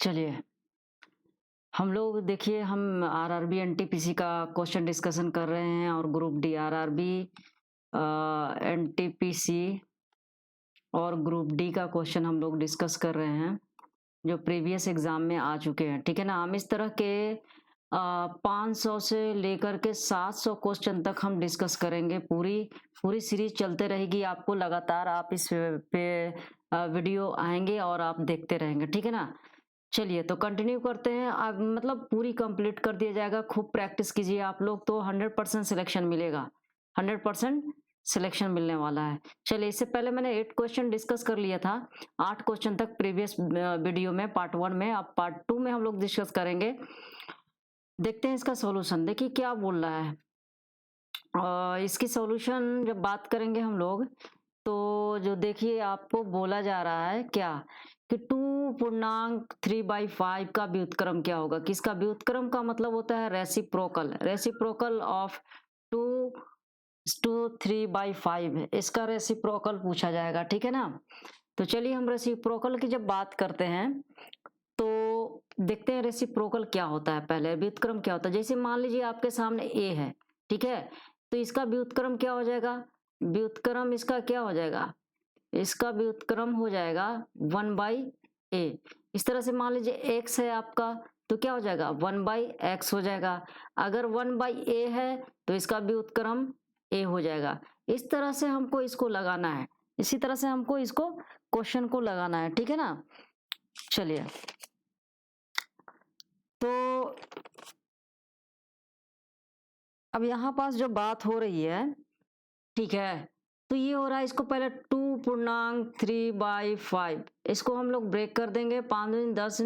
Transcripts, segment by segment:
चलिए, हम लोग देखिए हम आरआरबी एनटीपीसी का क्वेश्चन डिस्कशन कर रहे हैं और ग्रुप डी आरआरबी एनटीपीसी और ग्रुप डी का क्वेश्चन हम लोग डिस्कस कर रहे हैं जो प्रीवियस एग्जाम में आ चुके हैं। ठीक है ना। हम इस तरह के 500 से लेकर के 700 क्वेश्चन तक हम डिस्कस करेंगे। पूरी पूरी सीरीज चलते रहेगी। आपको लगातार आप इस पे वीडियो आएंगे और आप देखते रहेंगे। ठीक है ना। चलिए तो कंटिन्यू करते हैं। अब मतलब पूरी कंप्लीट कर दिया जाएगा। खूब प्रैक्टिस कीजिए आप लोग तो 100% सिलेक्शन मिलेगा। 100% सिलेक्शन मिलने वाला है। चलिए, इससे पहले मैंने 8 क्वेश्चन डिस्कस कर लिया था। 8 क्वेश्चन तक प्रीवियस वीडियो में पार्ट 1 में। अब पार्ट 2 में हम लोग डिस्कस करेंगे। देखते हैं इसका सॉल्यूशन। देखिए क्या बोल रहा है। इसकी सॉल्यूशन जब बात करेंगे हम लोग तो जो देखिए आपको बोला जा रहा है क्या कि 2.3/5 का व्युत्क्रम क्या होगा। किसका व्युत्क्रम का मतलब होता है रेसिप्रोकल। रेसिप्रोकल ऑफ 2/3/5 है, इसका रेसिप्रोकल पूछा जाएगा। ठीक है ना। तो चलिए हम रेसिप्रोकल की जब बात करते हैं तो देखते हैं रेसिप्रोकल क्या होता है। पहले व्युत्क्रम क्या होता है। जैसे मान लीजिए आपके सामने ए है, ठीक है, तो इसका व्युत्क्रम क्या हो जाएगा। व्युत्क्रम इसका क्या हो जाएगा। इसका व्युत्क्रम हो जाएगा 1/a। इस तरह से मान लीजिए x है आपका तो क्या हो जाएगा 1/x हो जाएगा। अगर 1/a है तो इसका व्युत्क्रम a हो जाएगा। इस तरह से हमको इसको लगाना है। इसी तरह से हमको इसको क्वेश्चन को लगाना है। ठीक है ना। चलिए तो अब यहाँ पास जो बात हो रही है, ठीक है, तो ये हो रहा है। इसको पहले 2.3/5 इसको हम लोग ब्रेक कर देंगे। 5 दूनी 10,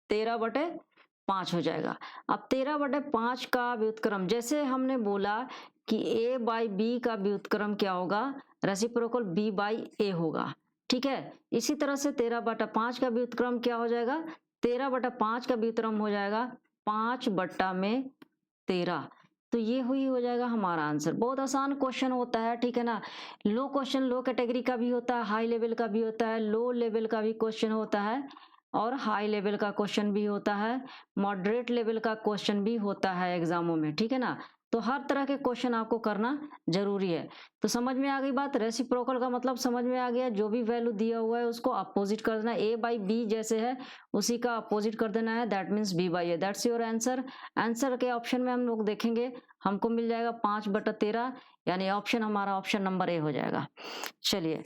13/5 हो जाएगा। अब 13/5 का व्युत्क्रम जैसे हमने बोला कि a/b का व्युत्क्रम क्या होगा, रेसिप्रोकल b/a होगा। ठीक है। इसी तरह से 13/5 का व्युत्क्रम क्या हो जाएगा, 13/5 का व्युत्क्रम हो जाएगा 5/13। तो ये हुई हो जाएगा हमारा आंसर। बहुत आसान क्वेश्चन होता है। ठीक है ना। लो क्वेश्चन लो कैटेगरी का भी होता है, हाई लेवल का भी होता है, लो लेवल का भी क्वेश्चन होता है और हाई लेवल का क्वेश्चन भी होता है, मॉडरेट लेवल का क्वेश्चन भी होता है एग्जामों में। ठीक है ना। तो हर तरह के क्वेश्चन आपको करना जरूरी है। तो समझ में आ गई बात। रेसिप्रोकल का मतलब समझ में आ गया। जो भी वैल्यू दिया हुआ है उसको अपोजिट कर देना। a/b जैसे है उसी का अपोजिट कर देना है। That means b/a। That's your answer. Answer के ऑप्शन में हम लोग देखेंगे, हमको मिल जाएगा 5/13, यानी ऑप्शन हमारा ऑप्शन नंबर ए हो जाएगा। चलिए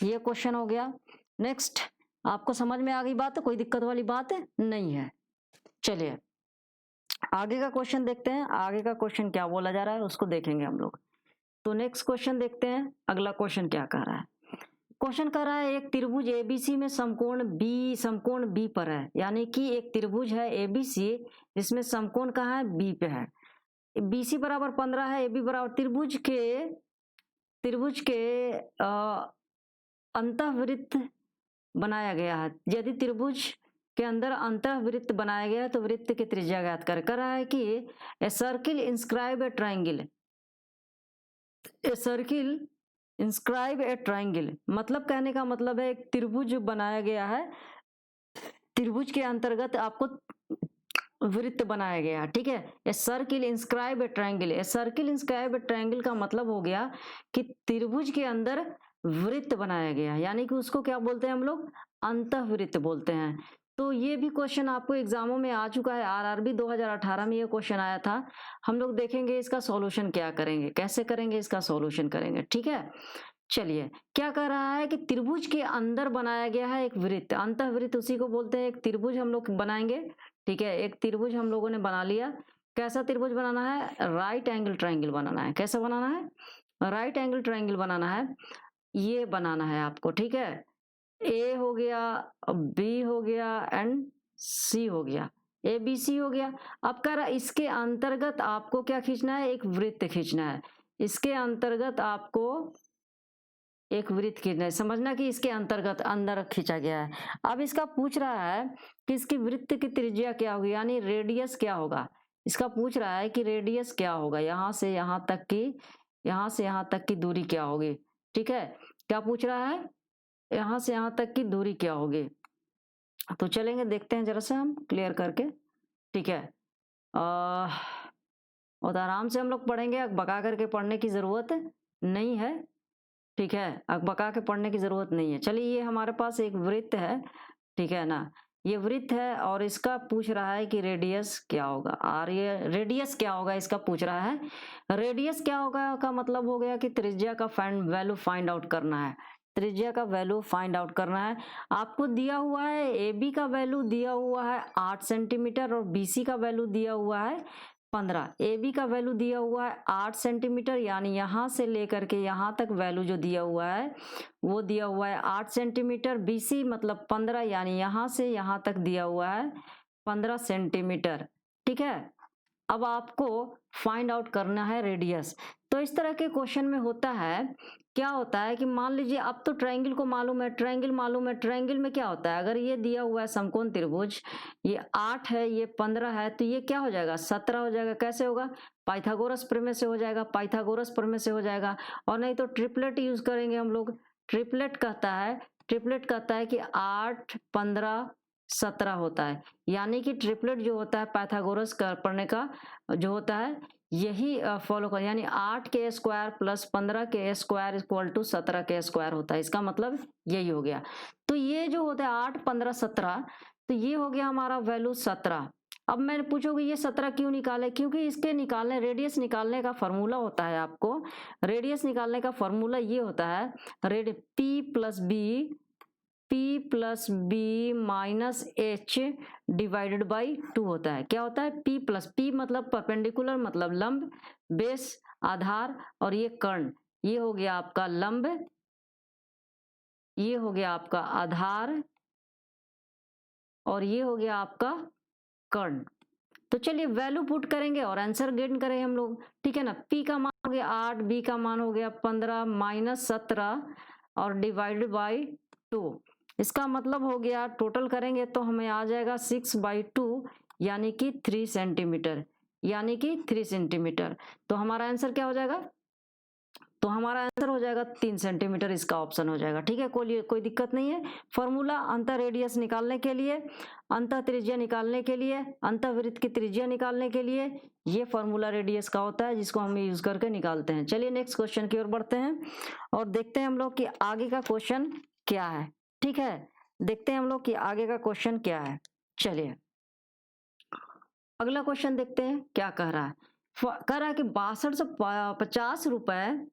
ये क्वेश्चन हो गया। नेक्स्ट, आपको समझ में आ गई बात। कोई दिक्कत वाली बात है नहीं है। चलिए आगे का क्वेश्चन देखते हैं। आगे का क्वेश्चन क्या बोला जा रहा है उसको देखेंगे हम लोग। तो नेक्स्ट क्वेश्चन देखते हैं। अगला क्वेश्चन क्या कह रहा है। क्वेश्चन कह रहा है एक त्रिभुज एबीसी में समकोण बी पर है। यानी कि एक त्रिभुज है एबीसी जिसमें समकोण कहाँ है, बी पे है। BC बराबर 15 है। AB बराबर त्रिभुज के अंतःवृत्त बनाया गया है। यदि त्रिभुज के अंदर अंतःवृत्त बनाया गया है तो वृत्त की त्रिज्या ज्ञात कर रहा है कि a circle inscribe A triangle. A circle inscribe A triangle मतलब कहने का मतलब है एक त्रिभुज बनाया गया है। त्रिभुज के अंतर्गत आपको वृत्त बनाया गया। ठीक है। A circle inscribe A triangle. A circle inscribe A triangle का मतलब हो गया कि त्रिभुज के अंदर वृत्त बनाया गया, यानी कि उसको क्या बोलते हैं हम लोग, अंतःवृत्त बोलते हैं। तो ये भी क्वेश्चन आपको एग्जामों में आ चुका है। आरआरबी 2018 में ये क्वेश्चन आया था। हम लोग देखेंगे इसका सॉल्यूशन क्या करेंगे, कैसे करेंगे, इसका सॉल्यूशन करेंगे। ठीक है। चलिए क्या कह रहा है कि त्रिभुज के अंदर बनाया गया है एक वृत्त। अंतःवृत्त उसी को बोलते हैं। एक त्रिभुज हम लोग बनाएंगे। ठीक है। एक त्रिभुज हम लोगों ने बना लिया। कैसा त्रिभुज बनाना है, राइट एंगल ट्रायंगल बनाना है। कैसा बनाना है, राइट एंगल ट्रायंगल बनाना है। ये बनाना है आपको। ठीक है। ए हो गया, बी हो गया एंड सी हो गया, ए बी सी हो गया। अब कह रहा इसके अंतर्गत आपको क्या खींचना है, एक वृत्त खींचना है। इसके अंतर्गत आपको एक वृत्त खींचना है। समझना कि इसके अंतर्गत अंदर खींचा गया है। अब इसका पूछ रहा है कि इसकी वृत्त की त्रिज्या क्या होगी, यानी रेडियस क्या होगा। इसका पूछ रहा है कि रेडियस क्या होगा, यहां से यहां तक की, यहां से यहां तक की दूरी क्या होगी। ठीक है। क्या पूछ रहा है, यहां से यहां तक की दूरी क्या होगी। तो चलेंगे, देखते हैं जरा सा हम क्लियर करके, ठीक है। और आराम से हम लोग पढ़ेंगे, अकबका करके पढ़ने की जरूरत नहीं है, ठीक है, अकबका के पढ़ने की जरूरत नहीं है। चलिए, ये हमारे पास एक वृत्त है, ठीक है ना, ये वृत्त है और इसका पूछ रहा है कि रेडियस क्या होगा, और ये रेडियस क्या होगा इसका पूछ रहा है। रेडियस क्या होगा का मतलब हो गया कि त्रिज्या का वैल्यू फाइंड आउट करना है, त्रिज्या का वैल्यू फाइंड आउट करना है। आपको दिया हुआ है ए बी का वैल्यू दिया हुआ है 8 सेंटीमीटर और बी सी का वैल्यू दिया हुआ है 15। ए बी का वैल्यू दिया हुआ है 8 सेंटीमीटर, यानी यहाँ से लेकर के यहाँ तक वैल्यू जो दिया हुआ है वो दिया हुआ है 8 सेंटीमीटर। बी सी मतलब 15, यानी यहाँ से यहाँ तक दिया हुआ है 15 सेंटीमीटर, ठीक है। अब आपको फाइंड आउट करना है रेडियस। तो इस तरह के क्वेश्चन में होता है, क्या होता है कि मान लीजिए अब तो ट्रायंगल को मालूम है, ट्रायंगल मालूम है, ट्रायंगल में क्या होता है, अगर ये दिया हुआ है समकोण त्रिभुज, ये 8 है, ये 15 है, तो ये क्या हो जाएगा 17 हो जाएगा। कैसे होगा, पाइथागोरस प्रमेय से हो जाएगा, पाइथागोरस प्रमेय से हो जाएगा। और नहीं तो ट्रिपलेट यूज करेंगे हम लोग। ट्रिपलेट कहता है, ट्रिपलेट कहता है कि 8, 15, 17 होता है, यानी कि ट्रिपलेट जो होता है पाइथागोरस पढ़ने का जो होता है यही फॉलो कर, यानी 8 के स्क्वायर प्लस 15 के स्क्वायर इक्वल टू 17 के स्क्वायर होता है। इसका मतलब यही हो गया। तो ये जो होता है 8, 15, 17, तो ये हो गया हमारा वैल्यू 17। अब मैंने पूछोगे ये 17 क्यों निकाले, क्योंकि इसके निकालने, रेडियस निकालने का फॉर्मूला होता है, आपको रेडियस निकालने का फॉर्मूला ये होता है P plus B minus H divided by 2 होता है। क्या होता है, P प्लस, P मतलब परपेंडिकुलर मतलब लंब, बेस आधार, और ये कर्ण, ये हो गया आपका लंब, ये हो गया आपका आधार, और ये हो गया आपका कर्ण। तो चलिए वैल्यू पुट करेंगे और आंसर गेट करें हम लोग, ठीक है ना। P का मान हो गया 8, B का मान हो गया 15 माइनस 17 और डिवाइडेड बाई 2। इसका मतलब हो गया टोटल करेंगे तो हमें आ जाएगा 6/2, यानी कि 3 सेंटीमीटर, यानी कि 3 सेंटीमीटर। तो हमारा आंसर क्या हो जाएगा, तो हमारा आंसर हो जाएगा 3 सेंटीमीटर, इसका ऑप्शन हो जाएगा, ठीक है। कोई दिक्कत नहीं है। फॉर्मूला अंतर रेडियस निकालने के लिए, अंतर त्रिज्या निकालने के लिए, अंतर वृत्त की त्रिज्या निकालने के लिए ये फॉर्मूला रेडियस का होता है, जिसको हम यूज करके निकालते हैं। चलिए नेक्स्ट क्वेश्चन की ओर बढ़ते हैं और देखते हैं हम लोग कि आगे का क्वेश्चन क्या है, ठीक है। देखते हैं हम लोग कि आगे का क्वेश्चन क्या है। चलिए अगला क्वेश्चन देखते हैं क्या कह रहा है। कह रहा है कि 6250 रुपए,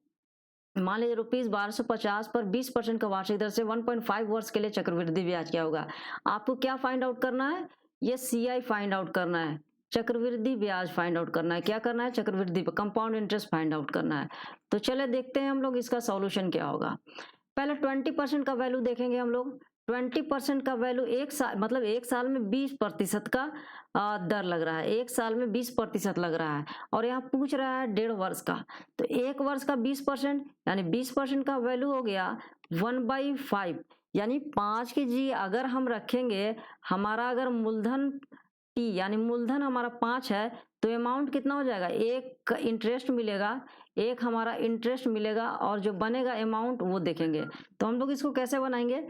मान लीजिए ₹1250 पर 20% का वार्षिक दर से 1.5 वर्ष के लिए चक्रवृद्धि ब्याज क्या होगा। आपको क्या फाइंड आउट करना है, ये CI फाइंड आउट करना है, चक्रवृद्धि ब्याज फाइंड आउट करना है। क्या करना है, चक्रवृद्धि कंपाउंड इंटरेस्ट फाइंड आउट करना है। तो चले देखते हैं हम लोग इसका सॉल्यूशन क्या होगा। पहले 20% का वैल्यू देखेंगे हम लोग। 20% का वैल्यू एक साल, मतलब एक साल में 20% का दर लग रहा है, एक साल में 20% लग रहा है, और यहाँ पूछ रहा है 1.5 वर्ष का। तो एक वर्ष का 20%, यानी 20% का वैल्यू हो गया 1/5, यानी 5 की जी अगर हम रखेंगे, हमारा अगर मूलधन T यानी मूलधन हमारा 5 है, तो अमाउंट कितना हो जाएगा, एक इंटरेस्ट मिलेगा, एक हमारा इंटरेस्ट मिलेगा, और जो बनेगा अमाउंट वो देखेंगे। तो हम लोग इसको कैसे बनाएंगे,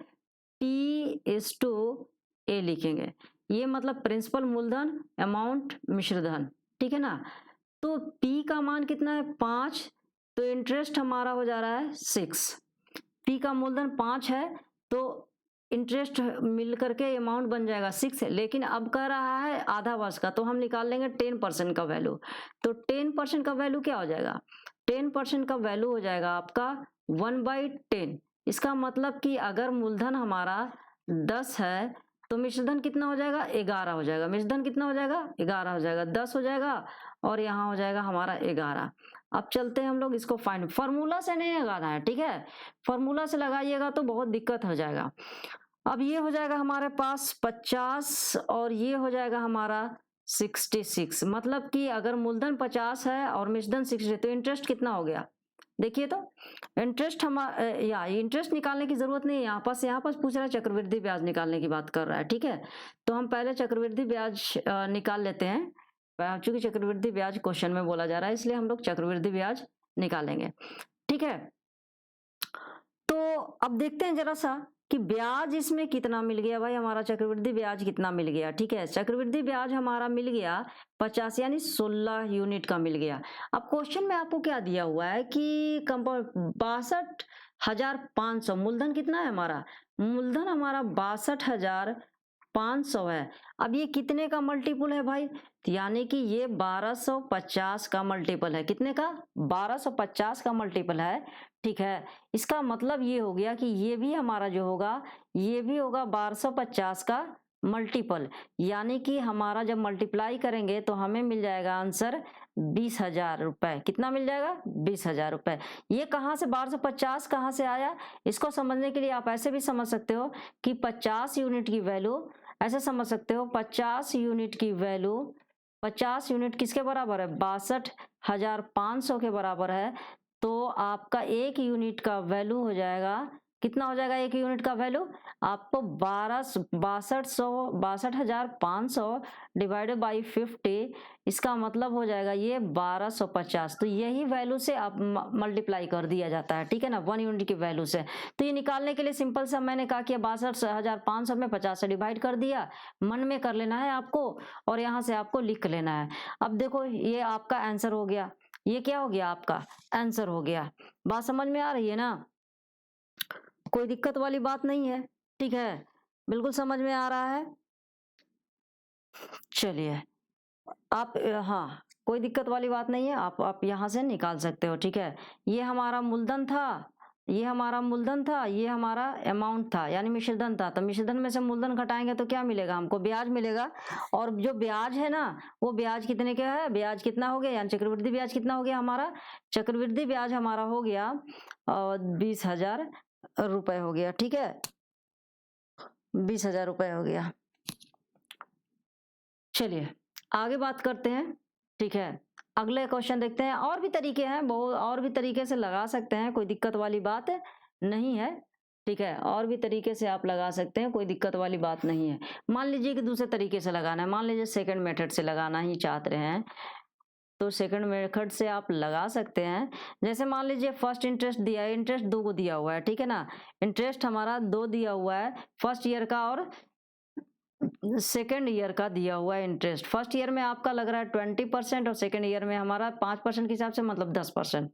T/A लिखेंगे। ये मतलब प्रिंसिपल मूलधन, अमाउंट मिश्रधन, ठीक है ना। तो P का मान कितना है 5, तो इंटरेस्ट हमारा हो जा रहा है 6। P का मूलधन 5 है, तो इंटरेस्ट मिल करके अमाउंट बन जाएगा 6 है, लेकिन अब कह रहा है आधा वर्ष का, तो हम निकाल लेंगे 10% का वैल्यू। तो 10% का वैल्यू क्या हो जाएगा, 10% का वैल्यू हो जाएगा आपका 1/10। इसका मतलब कि अगर मूलधन हमारा 10 है तो मिश्रधन कितना हो जाएगा, 11 हो जाएगा। मिश्रधन कितना हो जाएगा, 11 हो जाएगा, 10 हो जाएगा और यहाँ हो जाएगा हमारा 11। अब चलते हैं हम लोग इसको फाइंड, फॉर्मूला से नहीं लगाना है, ठीक है, फॉर्मूला से लगाइएगा तो बहुत दिक्कत हो जाएगा। अब ये हो जाएगा हमारे पास 50 और ये हो जाएगा हमारा 66, मतलब कि अगर मूलधन 50 है और मिश्रधन 60, तो इंटरेस्ट कितना हो गया, देखिए तो इंटरेस्ट या इंटरेस्ट निकालने की जरूरत नहीं है, यहाँ पास पूछ रहा है चक्रवृद्धि ब्याज निकालने की बात कर रहा है, ठीक है। तो हम पहले चक्रवृद्धि ब्याज निकाल लेते हैं, चूंकि चक्रवृद्धि ब्याज क्वेश्चन में बोला जा रहा है, इसलिए हम लोग चक्रवृद्धि ब्याज निकालेंगे, ठीक है। तो अब देखते हैं जरा सा कि ब्याज इसमें कितना मिल गया भाई, हमारा चक्रवृद्धि ब्याज कितना मिल गया। ठीक है, चक्रवृद्धि ब्याज हमारा मिल गया 50 यानी 16 यूनिट का मिल गया। अब क्वेश्चन में आपको क्या दिया हुआ है कि 62,500 मूलधन कितना है हमारा, मूलधन हमारा 62,500 है। अब ये कितने का मल्टीपल है भाई, यानी कि ये 1250 का मल्टीपल है। कितने का, 1250 का मल्टीपल है। ठीक है, इसका मतलब ये हो गया कि ये भी हमारा जो होगा ये भी होगा 1250 का मल्टीपल, यानी कि हमारा जब मल्टीप्लाई करेंगे तो हमें मिल जाएगा आंसर 20,000 रुपए। कितना मिल जाएगा, 20,000 रुपए। ये कहाँ से 1250 कहाँ से आया, इसको समझने के लिए आप ऐसे भी समझ सकते हो कि 50 यूनिट की वैल्यू, ऐसे समझ सकते हो 50 यूनिट की वैल्यू, 50 यूनिट किसके बराबर है, 62,500 के बराबर है। तो आपका एक यूनिट का वैल्यू हो जाएगा, कितना हो जाएगा एक यूनिट का वैल्यू, आपको 62,500 डिवाइडेड बाई 50, इसका मतलब हो जाएगा ये 1250। तो यही वैल्यू से आप मल्टीप्लाई कर दिया जाता है। ठीक है ना, 1 यूनिट की वैल्यू से। तो ये निकालने के लिए सिंपल सा मैंने कहा कि 62,500 में 50 से डिवाइड कर दिया, मन में कर लेना है आपको और यहाँ से आपको लिख लेना है। अब देखो ये आपका आंसर हो गया, ये क्या हो गया, आपका आंसर हो गया। बात समझ में आ रही है ना, कोई दिक्कत वाली बात नहीं है। ठीक है, बिल्कुल समझ में आ रहा है। चलिए आप, हाँ कोई दिक्कत वाली बात नहीं है, आप यहाँ से निकाल सकते हो। ठीक है, ये हमारा मूलधन था, ये हमारा मूलधन था, ये हमारा अमाउंट था यानी मिश्रधन था। तो मिश्रधन में से मूलधन घटाएंगे तो क्या मिलेगा, हमको ब्याज मिलेगा। और जो ब्याज है ना, वो ब्याज कितने का है, ब्याज कितना हो गया, यानी चक्रवृद्धि ब्याज कितना हो गया हमारा, चक्रवृद्धि ब्याज हमारा हो गया 20,000 रुपए हो गया। ठीक है, 20,000 रुपए हो गया। चलिए आगे बात करते हैं। ठीक है, अगले क्वेश्चन देखते हैं। और भी तरीके हैं, बहुत और भी तरीके से लगा सकते हैं, कोई दिक्कत वाली बात नहीं है। ठीक है, और भी तरीके से आप लगा सकते हैं, कोई दिक्कत वाली बात नहीं है। मान लीजिए कि दूसरे तरीके से लगाना है, मान लीजिए सेकंड मेथड से लगाना ही चाहते रहे हैं तो सेकंड मेथड से आप लगा सकते हैं। जैसे मान लीजिए फर्स्ट इंटरेस्ट दिया है, इंटरेस्ट 2 को दिया हुआ है। ठीक है ना, इंटरेस्ट हमारा 2 दिया हुआ है, फर्स्ट ईयर का और सेकेंड ईयर का दिया हुआ है इंटरेस्ट। फर्स्ट ईयर में आपका लग रहा है 20% और सेकेंड ईयर में हमारा 5% के हिसाब से, मतलब 10%,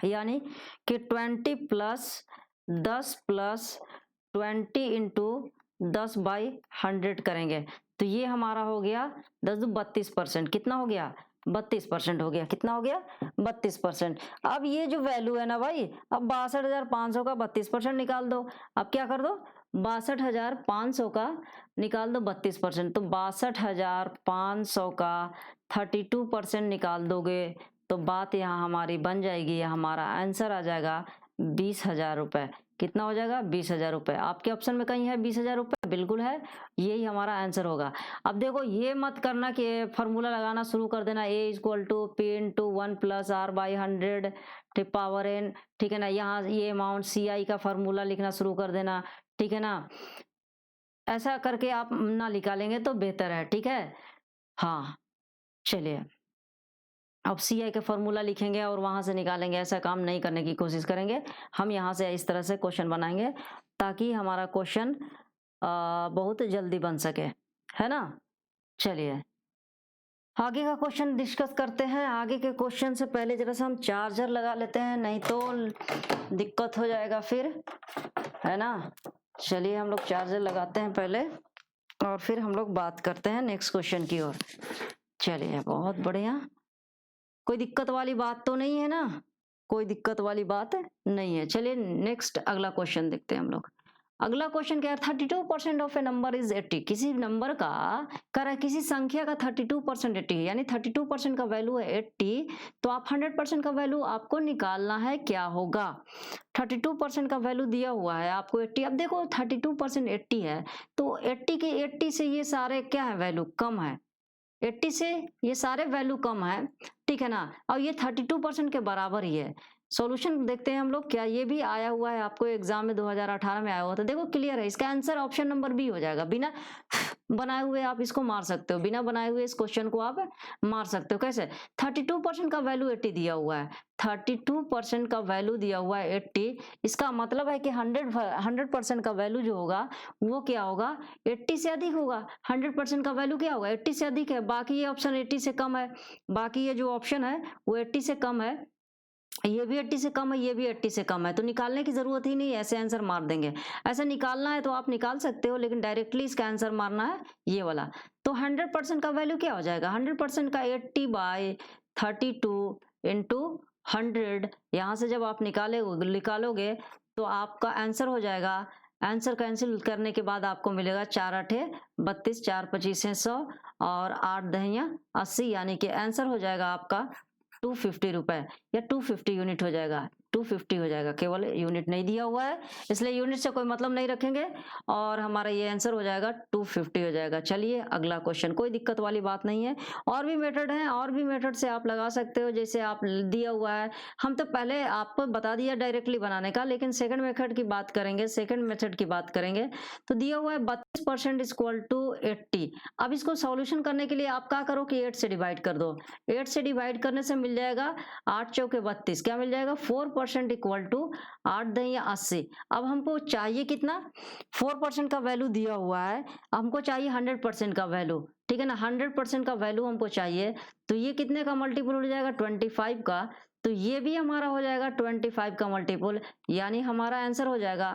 यानी कि 20 प्लस 10 प्लस 20 इंटू 10 बाई 100 करेंगे तो ये हमारा हो गया 32%। कितना हो गया, 32% हो गया। कितना हो गया, 32%। अब ये जो वैल्यू है ना भाई, अब 62,500 का 32% निकाल दो। अब क्या कर दो, 62,500 का निकाल दो 32%, तो 62,500 का 32% निकाल दोगे तो बात यहाँ हमारी बन जाएगी, हमारा आंसर आ जाएगा 20,000 रुपए। कितना हो जाएगा, 20,000 रुपए। आपके ऑप्शन में कहीं है 20,000 रुपए, बिल्कुल है, यही हमारा आंसर होगा। अब देखो ये मत करना कि फॉर्मूला लगाना शुरू कर देना, a equal to p into 1 plus r by 100 ठीक पावर n। ठीक है ना, यहाँ ये अमाउंट CI का फॉर्मूला लिखना शुरू कर देना। ठीक है ना, ऐसा करके आप ना निकालेंगे तो बेहतर है। ठीक है, हाँ चलिए अब CI का फॉर्मूला लिखेंगे और वहां से निकालेंगे, ऐसा काम नहीं करने की कोशिश करेंगे। हम यहाँ से इस तरह से क्वेश्चन बनाएंगे ताकि हमारा क्वेश्चन बहुत जल्दी बन सके, है ना। चलिए आगे का क्वेश्चन डिस्कस करते हैं। आगे के क्वेश्चन से पहले जरा सा हम चार्जर लगा लेते हैं, नहीं तो दिक्कत हो जाएगा फिर, है ना। चलिए हम लोग चार्जर लगाते हैं पहले और फिर हम लोग बात करते हैं नेक्स्ट क्वेश्चन की ओर। चलिए बहुत बढ़िया, कोई दिक्कत वाली बात तो नहीं है ना, कोई दिक्कत वाली बात नहीं है। चलिए नेक्स्ट अगला क्वेश्चन देखते हैं हम लोग। अगला क्वेश्चन क्या है, 32% ऑफ ए नंबर इज 80। किसी नंबर का कर है, किसी संख्या का 32% 80 है, यानी 32% का वैल्यू है 80, तो आप 100% का वैल्यू आपको निकालना है, क्या होगा। 32% का वैल्यू दिया हुआ है आपको 80। अब देखो 32% 80 है तो 80 के 80 से ये सारे क्या है, वैल्यू कम है, 80 से ये सारे वैल्यू कम है। ठीक है ना, और ये 32% के बराबर ही है। सॉल्यूशन देखते हैं हम लोग, क्या ये भी आया हुआ है आपको एग्जाम में 2018 में आया हुआ था। देखो क्लियर है, इसका आंसर ऑप्शन नंबर बी हो जाएगा। बिना बनाए हुए आप इसको मार सकते हो, बिना बनाए हुए इस क्वेश्चन को आप मार सकते हो। कैसे? 32% का वैल्यू 80 दिया हुआ है, 32% का वैल्यू दिया हुआ है 80, इसका मतलब है कि 100% का वैल्यू जो होगा वो क्या होगा, 80 से अधिक होगा। 100% का वैल्यू क्या होगा, 80 से अधिक है। बाकी ये ऑप्शन 80 से कम है, बाकी ये जो ऑप्शन है वो 80 से कम है, ये भी 80 से कम है, ये भी 80 से कम है, तो निकालने की जरूरत ही नहीं, ऐसे आंसर मार देंगे। ऐसे निकालना है तो आप निकाल सकते हो, लेकिन डायरेक्टली इसका आंसर मारना है ये वाला। तो 100% का वैल्यू क्या हो जाएगा, 100% का 80/32 इंटू 100, यहाँ से जब आप निकालोगे तो आपका आंसर हो जाएगा। आंसर कैंसिल करने के बाद आपको मिलेगा 4×8=32, 4×25=100 और 8×10=80, यानी कि आंसर हो जाएगा आपका 250 रुपए या 250 यूनिट हो जाएगा, 250 हो जाएगा। केवल यूनिट नहीं दिया हुआ है इसलिए यूनिट से कोई मतलब नहीं रखेंगे और हमारा ये आंसर हो जाएगा 250 हो जाएगा। चलिए अगला क्वेश्चन, कोई दिक्कत वाली बात नहीं है। और भी मेथड है, और भी मेथड से आप लगा सकते हो, जैसे आप दिया हुआ है, हम तो पहले आपको बता दिया डायरेक्टली बनाने का, लेकिन सेकंड मेथड की बात करेंगे, सेकंड मेथड की बात करेंगे। तो दिया हुआ है 32% = 80। अब इसको सॉल्यूशन करने के लिए आप क्या करो कि 8 से डिवाइड कर दो, 8 से डिवाइड करने से मिल जाएगा 8×4=32, क्या मिल जाएगा 4% = 8×10=80। अब हमको चाहिए कितना, 4% का वैल्यू दिया हुआ है, हमको चाहिए 100% का वैल्यू, ठीक है ना, 100% का वैल्यू हमको चाहिए। तो ये कितने का मल्टीपल हो जाएगा, 25 का, तो ये भी हमारा हो जाएगा 25 का मल्टीपल, यानी हमारा आंसर हो जाएगा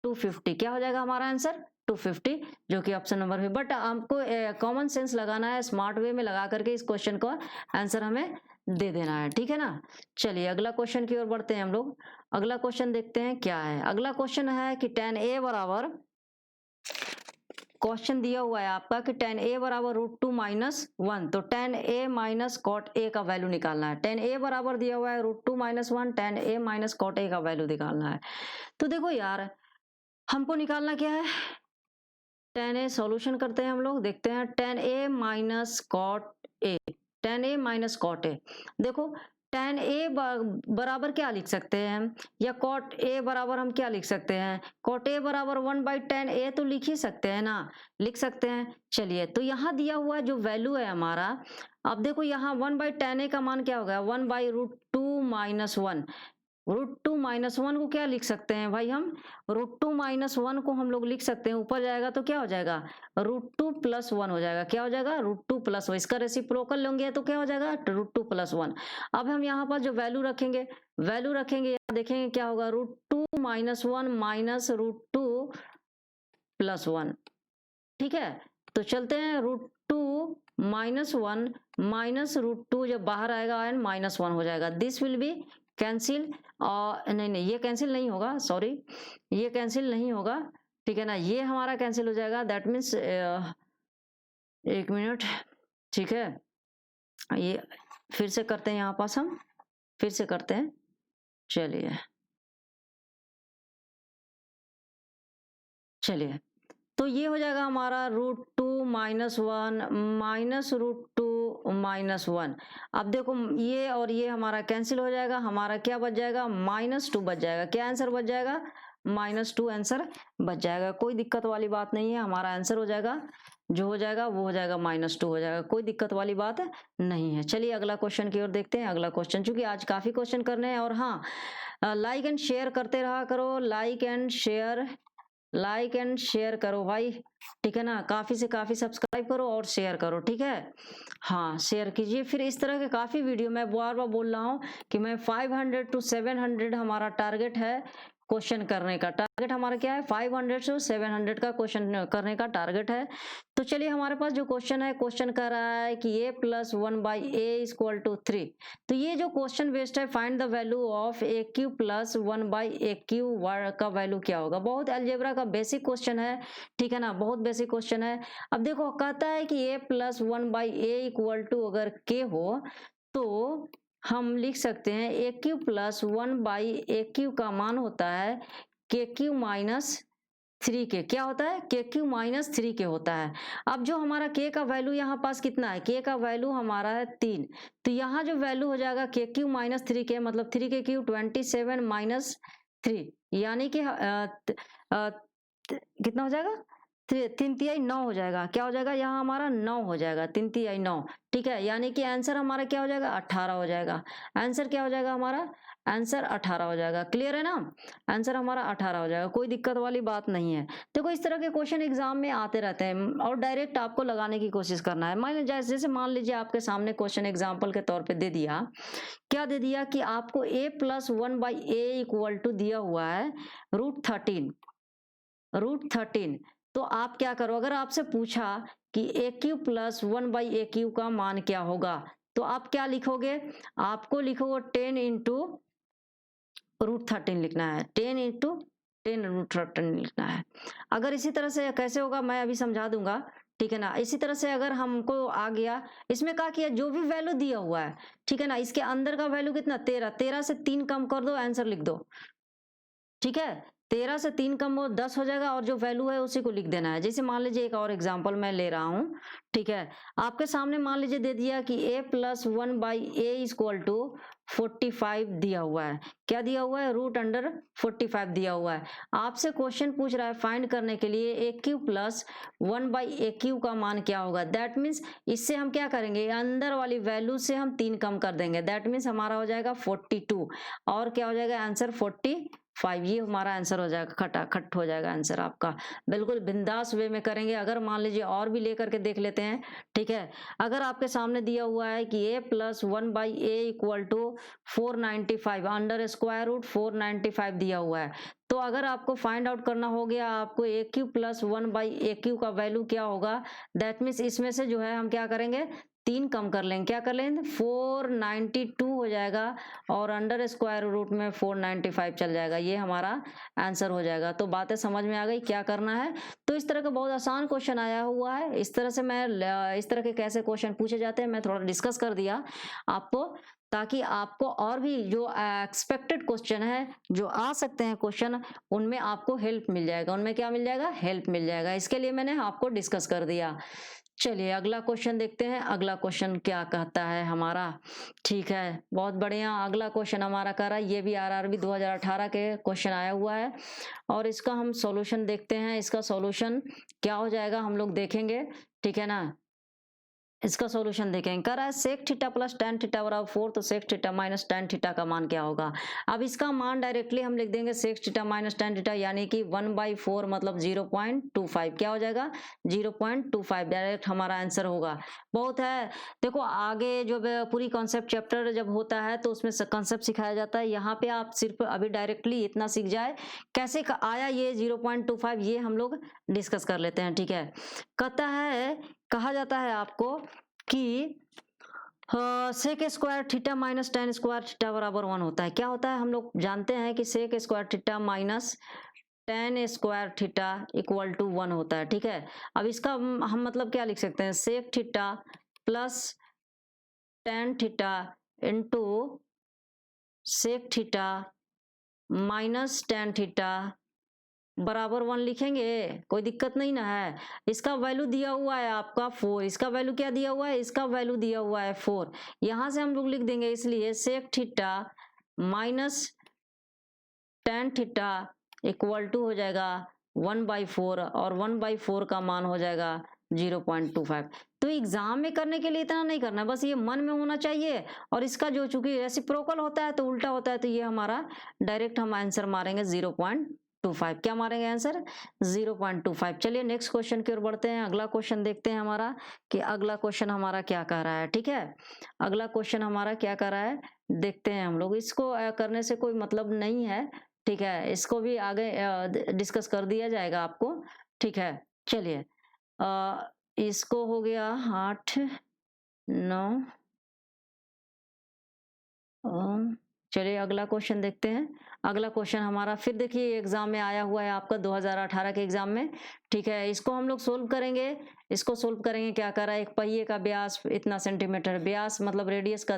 250। क्या हो जाएगा हमारा आंसर, 250, जो कि ऑप्शन नंबर है। बट हमको कॉमन सेंस लगाना है, स्मार्ट वे में लगा करके इस क्वेश्चन का आंसर हमें दे देना है, ठीक है ना। चलिए अगला क्वेश्चन की ओर बढ़ते हैं हम लोग। अगला क्वेश्चन देखते हैं क्या है। अगला क्वेश्चन है कि tan a बराबर, क्वेश्चन दिया हुआ है आपका कि tan a बराबर √2 - 1, तो tan a - cot a का वैल्यू निकालना है। tan a बराबर दिया हुआ है √2 - 1, tan a - cot a का वैल्यू निकालना है। तो देखो यार, हमको निकालना क्या है, tan a सॉल्यूशन करते हैं हम लोग, देखते हैं tan a - cot a, tan a - cot a। देखो tan a बराबर क्या लिख सकते हैं हम, या cot a बराबर हम क्या लिख सकते हैं, cot a बराबर 1/tan a तो लिख ही सकते हैं ना, लिख सकते हैं। चलिए तो यहाँ दिया हुआ जो वैल्यू है हमारा, अब देखो यहाँ 1/tan a का मान क्या हो गया, 1/√2 - 1, √2 - 1 को क्या लिख सकते हैं भाई हम, √2 - 1 को हम लोग लिख सकते हैं, ऊपर जाएगा तो क्या हो जाएगा, √2 + 1 हो जाएगा। क्या हो जाएगा, √2 + 1, इसका रेसिप्रोकल लेंगे तो क्या हो जाएगा, √2 + 1। अब हम यहाँ पर जो वैल्यू रखेंगे, यहाँ देखेंगे क्या होगा, √2 - 1 - √2 + 1, ठीक है। तो चलते हैं, √2 - 1 - √2 जब बाहर आएगा एंड -1 हो जाएगा, दिस विल बी कैंसिल। और नहीं ये कैंसिल नहीं होगा, सॉरी ये कैंसिल नहीं होगा, ठीक है ना, ये हमारा कैंसिल हो जाएगा। दैट मीन्स 1 मिनट, ठीक है, ये फिर से करते हैं, यहाँ पास हम फिर से करते हैं। चलिए तो ये हो जाएगा हमारा √2 - 1 - √2 - 1। अब देखो ये और ये हमारा कैंसिल हो जाएगा, हमारा क्या बच जाएगा, -2 बच जाएगा। क्या आंसर बच जाएगा, -2 आंसर बच जाएगा। कोई दिक्कत वाली बात नहीं है, हमारा आंसर हो जाएगा, जो हो जाएगा वो हो जाएगा -2 हो जाएगा, कोई दिक्कत वाली बात नहीं है। चलिए अगला क्वेश्चन की ओर देखते हैं। अगला क्वेश्चन, चूंकि आज काफी क्वेश्चन करने हैं, और हाँ लाइक एंड शेयर करते रहा करो, लाइक एंड शेयर करो भाई, ठीक है ना, काफी से काफी सब्सक्राइब करो और शेयर करो, ठीक है। हाँ शेयर कीजिए, फिर इस तरह के काफी वीडियो, मैं बार बार बोल रहा हूँ कि मैं 500 to 700 हमारा टारगेट है क्वेश्चन करने का। टारगेट हमारा क्या है, 500 से 700 का क्वेश्चन करने का टारगेट है। तो चलिए हमारे पास जो क्वेश्चन है, क्वेश्चन कर रहा है कि a + 1/a = 3। तो ये जो क्वेश्चन बेस्ड है, find the value of aq + 1/aq का वैल्यू क्या होगा। बहुत अलजेब्रा का बेसिक क्वेश्चन है, ठीक है ना, बहुत बेसिक क्वेश्चन है। अब देखो कहता है कि a + 1/a = अगर k हो तो हम लिख सकते हैं aq + 1/aq का मान होता है kq - 3 के क्या होता है, के क्यू माइनस 3 के होता है। अब जो हमारा के का वैल्यू यहाँ पास कितना है, के का वैल्यू हमारा है 3, तो यहाँ जो वैल्यू हो जाएगा के क्यू माइनस 3 के, मतलब 3 के क्यू 27 माइनस 3, यानी कि कितना हो जाएगा, 3 9 हो जाएगा। क्या हो जाएगा, यहाँ हमारा 9 हो जाएगा, 3 9, ठीक है। यानी कि आंसर हमारा क्या हो जाएगा, 18 हो जाएगा। आंसर क्या हो जाएगा हमारा, आंसर 18 हो जाएगा। क्लियर है ना, आंसर हमारा 18 हो जाएगा, कोई दिक्कत वाली बात नहीं है। देखो इस तरह के क्वेश्चन एग्जाम में आते रहते हैं और डायरेक्ट आपको लगाने की कोशिश करना है। जैसे मान लीजिए आपके सामने क्वेश्चन एग्जाम्पल के तौर पे दे दिया, क्या दे दिया कि आपको a plus 1/a equal to दिया हुआ है √13। तो आप क्या करो, अगर आपसे पूछा कि ए क्यू प्लस 1/a का मान क्या होगा, तो आप क्या लिखोगे, आपको लिखोगे 10 इंटू √13 लिखना है, 10 इंटू 10 √13 लिखना है। अगर इसी तरह से कैसे होगा मैं अभी समझा दूंगा, ठीक है ना। इसी तरह से अगर हमको आ गया, इसमें क्या किया, जो भी वैल्यू दिया हुआ है, ठीक है ना, इसके अंदर का वैल्यू कितना 13 से 3 कम कर दो, आंसर लिख दो, ठीक है। 13 से 3 कम हो 10 हो जाएगा, और जो वैल्यू है उसी को लिख देना है। जैसे मान लीजिए एक और एग्जांपल मैं ले रहा हूं, ठीक है। आपके सामने मान लीजिए दे दिया कि a plus 1/a equal to 45 दिया हुआ है। क्या दिया हुआ है, √45 दिया हुआ है। आपसे क्वेश्चन पूछ रहा है फाइंड करने के लिए ए क्यू प्लस 1/a का मान क्या होगा। दैट मीन्स इससे हम क्या करेंगे, अंदर वाली वैल्यू से हम 3 कम कर देंगे, दैट मीन्स हमारा हो जाएगा 42, और क्या हो जाएगा आंसर 45। ये हमारा आंसर हो जाएगा, खटाखट हो जाएगा आंसर आपका। बिल्कुल बिंदास वे में करेंगे। अगर मान लीजिए और भी लेकर के देख लेते हैं, ठीक है। अगर आपके सामने दिया हुआ है कि a plus 1/a equal to 495 under square root 495 दिया हुआ है, तो अगर आपको फाइंड आउट करना हो गया, आपको ए क्यू प्लस 1/a का वैल्यू क्या होगा, दैट मीन्स इसमें से जो है हम क्या करेंगे, 3 कम कर लेंगे। क्या कर लेंगे, 492 हो जाएगा, और अंडर स्क्वायर रूट में 495 चल जाएगा। ये हमारा आंसर हो जाएगा। तो बातें समझ में आ गई क्या करना है। तो इस तरह का बहुत आसान क्वेश्चन आया हुआ है। इस तरह से मैं इस तरह के कैसे क्वेश्चन पूछे जाते हैं मैं थोड़ा डिस्कस कर दिया आपको, ताकि आपको और भी जो एक्सपेक्टेड क्वेश्चन है, जो आ सकते हैं क्वेश्चन, उनमें आपको हेल्प मिल जाएगा। उनमें क्या मिल जाएगा, हेल्प मिल जाएगा। इसके लिए मैंने आपको डिस्कस कर दिया। चलिए अगला क्वेश्चन देखते हैं, अगला क्वेश्चन क्या कहता है हमारा। ठीक है, बहुत बढ़िया। अगला क्वेश्चन हमारा कह रहा है, ये भी आरआरबी 2018 के क्वेश्चन आया हुआ है, और इसका हम सॉल्यूशन देखते हैं। इसका सॉल्यूशन क्या हो जाएगा हम लोग देखेंगे, ठीक है ना। इसका सॉल्यूशन देखेंगे। कह रहा है sec theta plus tan theta बराबर 4, तो sec theta minus tan theta का मान क्या होगा। अब इसका मान डायरेक्टली हम लिख देंगे sec theta minus tan theta, यानी कि 1/4 मतलब 0.25। क्या हो जाएगा, 0.25 डायरेक्ट हमारा आंसर होगा। बहुत है। देखो आगे जो पूरी कॉन्सेप्ट चैप्टर जब होता है तो उसमें कॉन्सेप्ट सिखाया जाता है। यहाँ पे आप सिर्फ अभी डायरेक्टली इतना सीख जाए कैसे आया ये 0.25, ये हम लोग डिस्कस कर लेते हैं, ठीक है। कहता है, कहा जाता है आपको कि sec square theta minus tan square theta बराबर 1 होता है। क्या होता है, हम लोग जानते हैं कि sec square theta minus tan square theta equal to 1 होता है, ठीक है। अब इसका हम मतलब क्या लिख सकते हैं, sec theta plus tan theta into sec theta minus tan theta बराबर 1 लिखेंगे, कोई दिक्कत नहीं ना है। इसका वैल्यू दिया हुआ है आपका 4, इसका वैल्यू क्या दिया हुआ है, इसका वैल्यू दिया हुआ है 4। यहां से हम लोग लिख देंगे, इसलिए sec theta minus tan theta equal to हो जाएगा 1/4, और 1/4 का मान हो जाएगा 0.25। तो एग्जाम में करने के लिए इतना नहीं करना, बस ये मन में होना चाहिए। और इसका जो चूंकि रेसिप्रोकल होता है तो उल्टा होता है, तो ये हमारा डायरेक्ट हम आंसर मारेंगे 0.25। क्या मारेंगे आंसर, 0.25। चलिए नेक्स्ट क्वेश्चन की ओर बढ़ते हैं। अगला क्वेश्चन देखते हैं हमारा कि अगला क्वेश्चन हमारा क्या कह रहा है, ठीक है। अगला क्वेश्चन हमारा क्या कह रहा है देखते हैं हम लोग। इसको करने से कोई मतलब नहीं है, ठीक है। इसको भी आगे डिस्कस कर दिया जाएगा आपको, ठीक है। चलिए इसको हो गया 8 9 चलिए अगला क्वेश्चन देखते हैं। अगला क्वेश्चन हमारा फिर देखिए एग्जाम में आया हुआ है आपका 2018 के एग्जाम में, ठीक है। इसको हम लोग सोल्व करेंगे। इसको सोल्व करेंगे, क्या कर रहा है, एक पहिए का व्यास इतना सेंटीमीटर, व्यास मतलब रेडियस का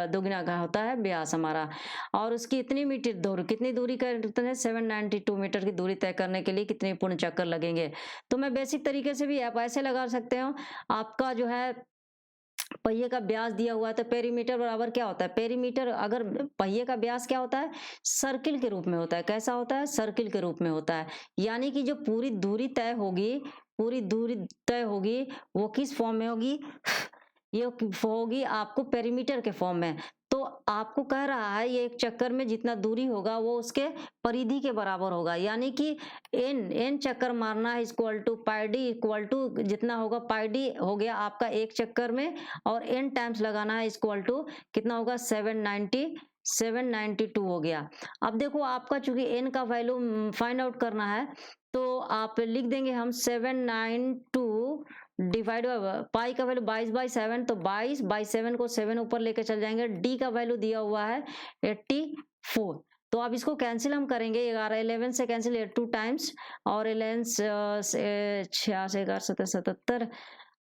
दोगुना का होता है व्यास हमारा, और उसकी इतनी मीटर दूर, कितनी दूरी करते हैं 792 मीटर की दूरी तय करने के लिए कितने पूर्ण चक्कर लगेंगे। तो मैं बेसिक तरीके से भी आप ऐसे लगा सकते हो, आपका जो है पहिए का व्यास दिया हुआ है तो पेरीमीटर बराबर क्या होता है, पेरीमीटर अगर पहिए का व्यास क्या होता है, सर्किल के रूप में होता है। कैसा होता है, सर्किल के रूप में होता है। यानी कि जो पूरी दूरी तय होगी, पूरी दूरी तय होगी वो किस फॉर्म में होगी, ये होगी आपको पेरीमीटर के फॉर्म में। तो आपको कह रहा है ये एक चक्कर में जितना दूरी होगा वो उसके परिधि के बराबर होगा। यानी कि एन चक्कर मारना है equal to pi D, equal to जितना होगा पाई डी हो गया आपका एक चक्कर में, और एन टाइम्स लगाना है इक्वल टू कितना होगा 792 हो गया। अब देखो आपका चूंकि एन का वैल्यू फाइंड आउट करना है तो आप लिख देंगे हम 792 डिवाइड पाई का वैल्यू 22/7, तो 22/7 को 7 ऊपर लेके चल जाएंगे। डी का वैल्यू दिया हुआ है 84, तो अब इसको कैंसिल हम करेंगे, 11 11 से कैंसिल 2 टाइम्स, और 11 से 66 11 77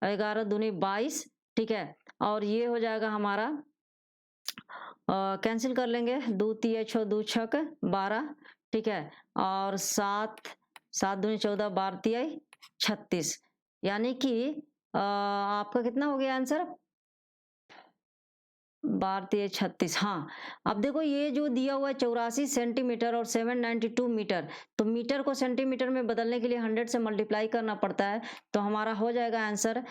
11 दूनी 22, ठीक है। और ये हो जाएगा हमारा कैंसिल कर लेंगे, 2 3 6 2 6 12, ठीक है। और 7 7 दूनी 14 12 3 36, यानी कि आपका कितना हो गया आंसर 12 3 36। हाँ, अब देखो ये जो दिया हुआ है 84 सेंटीमीटर और 792 मीटर, तो मीटर को सेंटीमीटर में बदलने के लिए 100 से मल्टीप्लाई करना पड़ता है। तो हमारा हो जाएगा आंसर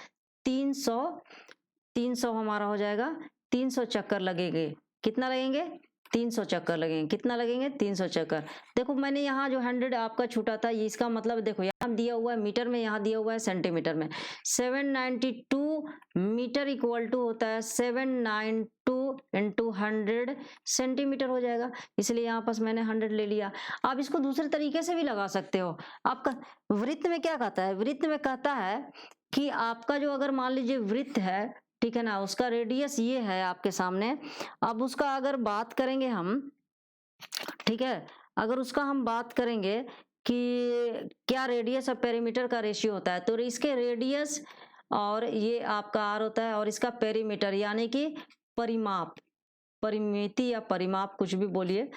300 हमारा हो जाएगा 300 चक्कर लगेंगे। कितना लगेंगे 300 चक्कर लगेंगे। कितना लगेंगे 300 चक्कर। देखो मैंने यहाँ जो 100 आपका छूटा था, ये इसका मतलब देखो यहाँ दिया हुआ है मीटर में, यहाँ दिया हुआ है सेंटीमीटर में। 792 मीटर इक्वल टू होता है 792 इंटू 100 सेंटीमीटर हो जाएगा, इसलिए यहाँ पास मैंने 100 ले लिया। आप इसको दूसरे तरीके से भी लगा सकते हो। आपका वृत्त में क्या कहता है, वृत्त में कहता है कि आपका जो अगर मान लीजिए वृत्त है, ठीक है ना, उसका रेडियस ये है आपके सामने। अब उसका अगर बात करेंगे हम, ठीक है, अगर उसका हम बात करेंगे कि क्या रेडियस और पेरीमीटर का रेशियो होता है, तो इसके रेडियस और ये आपका आर होता है, और इसका पेरीमीटर यानी कि परिमाप, परिमिति या परिमाप कुछ भी बोलिए,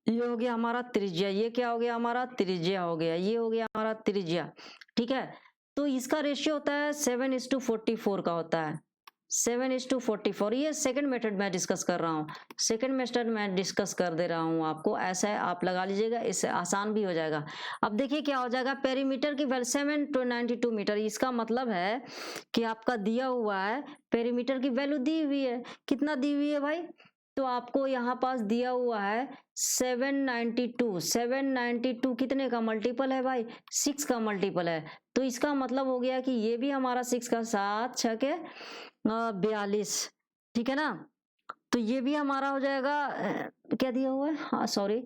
ये हो गया हमारा त्रिज्या। ये क्या हो गया हमारा त्रिज्या हो गया, ये हो गया हमारा त्रिज्या, ठीक है। तो इसका रेशियो होता है 7:44 का होता है, 7:44। ये सेकंड मेथड में डिस्कस कर रहा हूँ, सेकंड मेथड में डिस्कस कर दे रहा हूँ आपको, ऐसा है आप लगा लीजिएगा, इससे आसान भी हो जाएगा। अब देखिए क्या हो जाएगा, पेरीमीटर की वैल्यू 792 मीटर, इसका मतलब है कि आपका दिया हुआ है पेरीमीटर की वैल्यू दी हुई है, कितना दी हुई है भाई, तो आपको यहाँ पास दिया हुआ है 792, 792 कितने का मल्टीपल है भाई, 6 का मल्टीपल है। तो इसका मतलब हो गया कि ये भी हमारा 6 का 7 6 के 42, ठीक है ना। तो ये भी हमारा हो जाएगा क्या दिया हुआ है, हाँ सॉरी,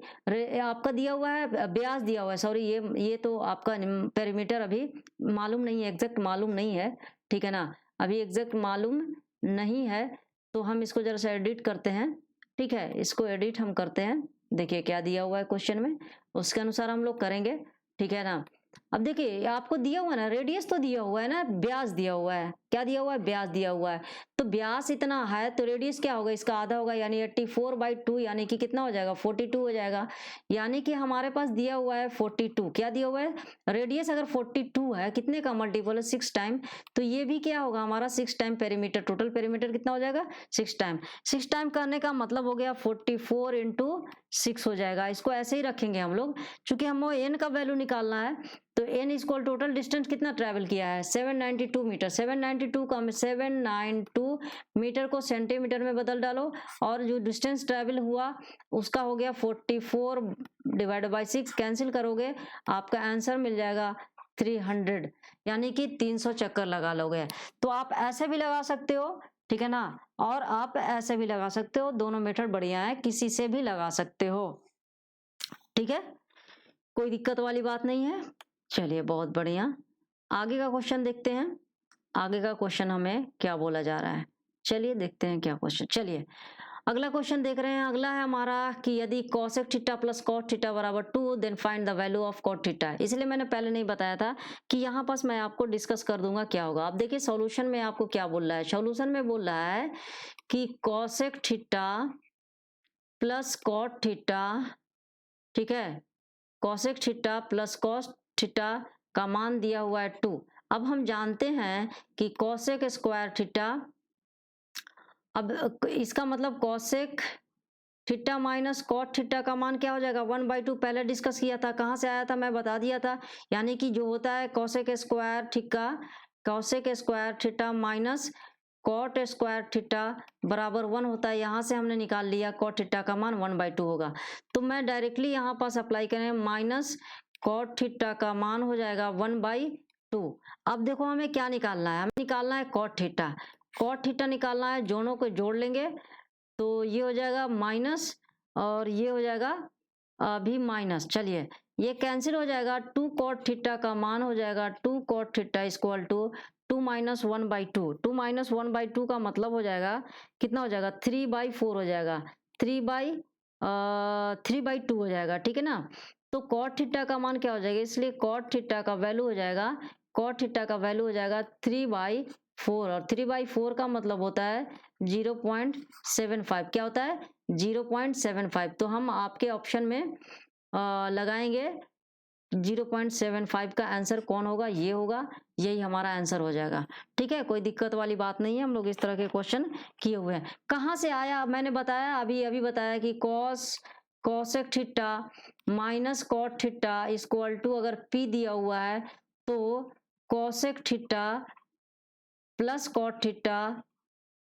आपका दिया हुआ है व्यास दिया हुआ है, सॉरी ये तो आपका पेरीमीटर अभी मालूम नहीं है, एग्जैक्ट मालूम नहीं है, ठीक है ना, अभी एग्जैक्ट मालूम नहीं है। तो हम इसको जरा सा एडिट करते हैं, ठीक है, इसको एडिट हम करते हैं। देखिए क्या दिया हुआ है क्वेश्चन में, उसके अनुसार हम लोग करेंगे, ठीक है ना। अब देखिए आपको दिया हुआ है ना, रेडियस तो दिया हुआ है ना, व्यास दिया हुआ है, क्या दिया हुआ है, व्यास दिया हुआ है। तो व्यास इतना है तो रेडियस क्या होगा, इसका आधा होगा, यानी 84/2, यानी कि कितना हो जाएगा 42 हो जाएगा। यानी कि हमारे पास दिया हुआ है 42, क्या दिया हुआ है, रेडियस अगर 42 है, कितने का मल्टीपल है 6 टाइम, तो ये भी क्या होगा हमारा 6 टाइम पेरीमीटर, टोटल पेरीमीटर कितना हो जाएगा 6 टाइम। 6 टाइम करने का मतलब हो गया 44 इंटू 6 हो जाएगा। इसको ऐसे ही रखेंगे हम लोग, चूंकि हमको एन का वैल्यू निकालना है, तो एन इक्वल टोटल डिस्टेंस कितना ट्रैवल किया है 792 मीटर, 792 का 792 मीटर को सेंटीमीटर में बदल डालो, और जो डिस्टेंस ट्रैवल हुआ उसका हो गया 44 डिवाइड बाई 6, कैंसिल करोगे आपका आंसर मिल जाएगा 300, यानी कि 300 चक्कर लगा लोगे। तो आप ऐसे भी लगा सकते हो, ठीक है ना, और आप ऐसे भी लगा सकते हो, दोनों मेथड बढ़िया है, किसी से भी लगा सकते हो, ठीक है, कोई दिक्कत वाली बात नहीं है। चलिए बहुत बढ़िया, आगे का क्वेश्चन देखते हैं। आगे का क्वेश्चन हमें क्या बोला जा रहा है, चलिए देखते हैं क्या क्वेश्चन। चलिए अगला क्वेश्चन देख रहे हैं। अगला है हमारा कि यदि cosec theta plus cot theta बराबर 2 then find the value of cot theta. इसलिए मैंने पहले नहीं बताया था कि यहाँ पास मैं आपको डिस्कस कर दूंगा क्या होगा। अब देखिए सॉल्यूशन में आपको क्या बोल रहा है। सॉल्यूशन में बोल रहा है कि cosec theta plus cot theta, ठीक है, cosec theta plus cos theta का मान दिया हुआ है 2। अब हम जानते हैं कि cosec स्क्वायर थीटा, अब इसका मतलब cosec theta minus cot theta का मान क्या हो जाएगा 1/2। पहले डिस्कस किया था, कहाँ से आया था मैं बता दिया था। यानी कि जो होता है cosec square theta, cosec square theta minus cot square theta बराबर 1 होता है। यहाँ से हमने निकाल लिया कॉट थीटा का मान 1/2 होगा। तो मैं डायरेक्टली यहाँ पास अप्लाई करें, माइनस कॉट थीटा का मान हो जाएगा 1/2। अब देखो हमें क्या निकालना है, हमें निकालना है कॉट थीटा। कॉट थीटा निकालना है, दोनों को जोड़ लेंगे तो ये हो जाएगा माइनस और ये हो जाएगा भी माइनस। चलिए ये कैंसिल हो जाएगा। 2 कॉट थीटा का मान हो जाएगा 2 cot theta equal to 2 minus 1/2। 2 minus 1/2 का मतलब हो जाएगा कितना हो जाएगा 3/4 हो जाएगा, 3/2 हो जाएगा, ठीक है ना। तो कॉट थीटा का मान क्या हो जाएगा, इसलिए कॉट थीटा का वैल्यू हो जाएगा, कॉट थीटा का वैल्यू हो जाएगा 3/4 और 3/4 का मतलब होता है 0.75। क्या होता है 0.75। तो हम आपके ऑप्शन में लगाएंगे 0.75 का आंसर कौन होगा, ये होगा, यही हमारा आंसर हो जाएगा। ठीक है, कोई दिक्कत वाली बात नहीं है। हम लोग इस तरह के क्वेश्चन किए हुए हैं। कहाँ से आया मैंने बताया, अभी बताया कि cosec theta minus cot theta equal to, अगर P दिया हुआ है तो cosec theta plus cot theta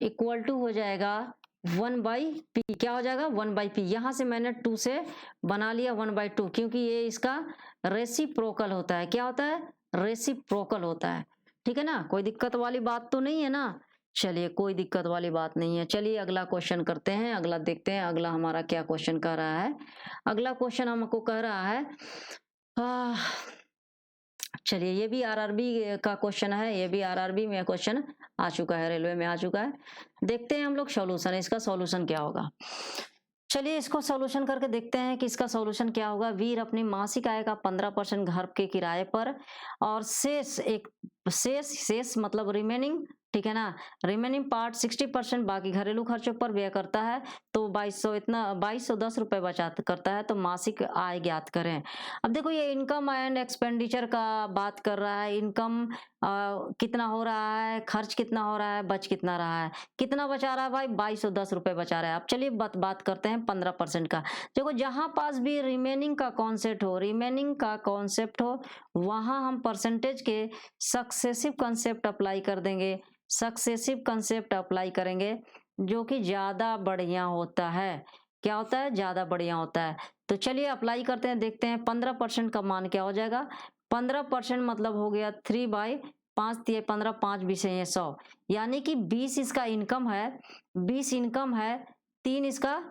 equal to हो जाएगा 1/p। क्या हो जाएगा 1/p। यहां से मैंने 2 से बना लिया 1/2, क्योंकि ये इसका रेसिप्रोकल होता है। क्या होता है, रेसिप्रोकल होता है। ठीक है ना, कोई दिक्कत वाली बात तो नहीं है ना। चलिए कोई दिक्कत वाली बात नहीं है। चलिए अगला क्वेश्चन करते हैं, अगला देखते हैं अगला हमारा क्या क्वेश्चन कर रहा है। अगला क्वेश्चन हमको कह रहा है चलिए ये भी आरआरबी का क्वेश्चन है, ये भी आरआरबी में क्वेश्चन आ चुका है, रेलवे में आ चुका है। देखते हैं हम लोग सॉल्यूशन, इसका सॉल्यूशन क्या होगा। चलिए इसको सॉल्यूशन करके देखते हैं कि इसका सॉल्यूशन क्या होगा। वीर अपनी मासिक आय का 15% घर के किराए पर और शेष मतलब रिमेनिंग, ठीक है ना, रिमेनिंग पार्ट 60% बाकी घरेलू खर्चों पर व्यय करता है। तो 2200 इतना 2210 रुपए बचत करता है। तो मासिक आय ज्ञात करें। अब देखो ये इनकम एंड एक्सपेंडिचर का बात कर रहा है। इनकम कितना हो रहा है, खर्च कितना हो रहा है, बच कितना रहा है, कितना बचा रहा है भाई 2210 रुपए बचा रहा है। अब चलिए बात करते हैं 15% का। देखो जहां पास भी रिमेनिंग का कॉन्सेप्ट हो वहां हम परसेंटेज के सक्सेसिव कंसेप्ट अप्लाई कर देंगे, सक्सेसिव कंसेप्ट अप्लाई करेंगे, जो कि ज्यादा बढ़िया होता है। क्या होता है, ज्यादा बढ़िया होता है। तो चलिए अप्लाई करते हैं, देखते हैं 15% का मान क्या हो जाएगा। 15% मतलब हो गया 3/5, 15, 5 20 है 100, यानी कि 20 इसका इनकम है, 20 इनकम है, 3 इसका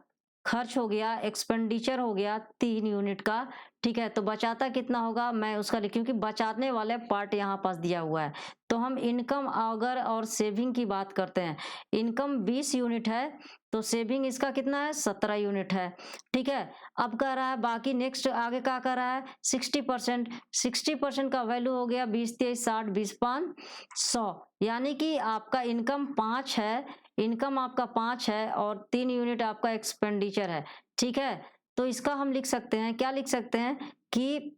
खर्च हो गया, एक्सपेंडिचर हो गया 3 यूनिट का। ठीक है, तो बचाता कितना होगा मैं उसका क्योंकि बचाने वाले पार्ट यहाँ पास दिया हुआ है। तो हम इनकम अगर और सेविंग की बात करते हैं, इनकम 20 यूनिट है तो सेविंग इसका कितना है 17 यूनिट है। ठीक है, अब कह रहा है बाकी नेक्स्ट आगे क्या कर रहा है 60%। 60% का वैल्यू हो गया 20 23 60 20 5 100, यानी कि आपका इनकम 5 है, इनकम आपका 5 है और 3 यूनिट आपका एक्सपेंडिचर है। ठीक है, तो इसका हम लिख सकते हैं, क्या लिख सकते हैं कि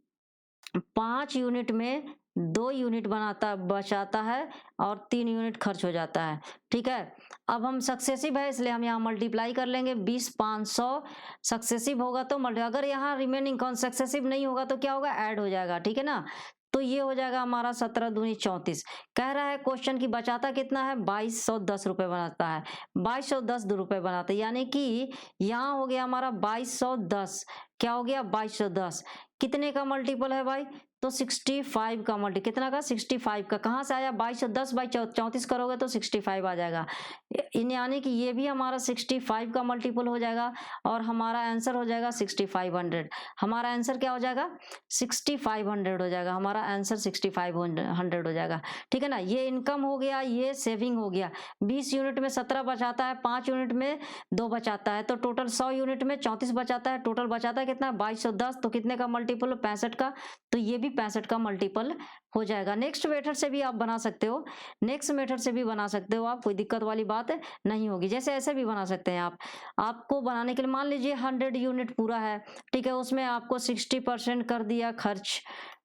5 यूनिट में 2 यूनिट बचाता है और 3 यूनिट खर्च हो जाता है। ठीक है, अब हम सक्सेसिव है इसलिए हम यहाँ मल्टीप्लाई कर लेंगे 20 500 सक्सेसिव होगा तो अगर यहाँ रिमेनिंग कौन सक्सेसिव नहीं होगा तो क्या होगा ऐड हो जाएगा। ठीक है ना, तो ये हो जाएगा हमारा 17 दूनी 34। कह रहा है क्वेश्चन की बचाता कितना है 2210 रुपए बनाता है, 2210 रुपए बनाता है, यानी कि यहाँ हो गया हमारा 2210। क्या हो गया 2210, कितने का मल्टीपल है भाई तो 65 का मल्टी कितना का 65 का कहाँ से आया 2210 बाई 34 करोगे तो 65 आ जाएगा। यानी कि ये भी हमारा 65 का मल्टीपल हो जाएगा और हमारा आंसर हो जाएगा 6500। हमारा आंसर क्या हो जाएगा 6500 हो जाएगा, हमारा आंसर 6500 हो जाएगा। ठीक है ना, ये इनकम हो गया, ये सेविंग हो गया। 20 यूनिट में 17 बचाता है, 5 यूनिट में 2 बचाता है, तो टोटल 100 यूनिट में 34 बचाता है। टोटल बचाता है कितना 2210, तो कितने का मल्टीपल 65 का, तो ये भी 65 का मल्टीपल हो जाएगा। नेक्स्ट मेथड से भी आप बना सकते हो, नेक्स्ट मेथड से भी बना सकते हो आप, कोई दिक्कत वाली बात नहीं होगी। जैसे ऐसे भी बना सकते हैं आप। आपको बनाने के लिए मान लीजिए 100 यूनिट पूरा है, ठीक है, उसमें आपको 60% कर दिया खर्च,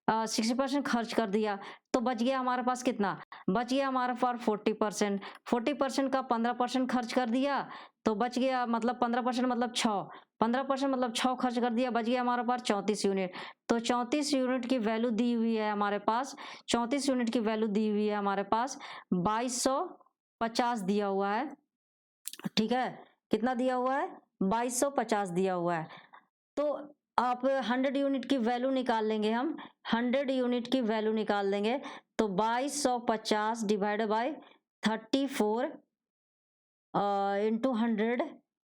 60% खर्च कर दिया, तो बच गया हमारे पास कितना, बच गया हमारे पास 40%। 40% का 15% खर्च कर दिया तो बच गया, मतलब 15% मतलब 6, 15% मतलब 6 खर्च कर दिया, बच गया हमारे पास 34 यूनिट। तो 34 यूनिट की वैल्यू दी हुई है हमारे पास, 34 यूनिट की वैल्यू दी हुई है हमारे पास 2250 दिया हुआ है। ठीक है, कितना दिया हुआ है 2250 दिया हुआ है। तो आप 100 यूनिट की वैल्यू निकाल लेंगे, हम 100 यूनिट की वैल्यू निकाल देंगे, तो 2250 डिवाइडेड बाई 34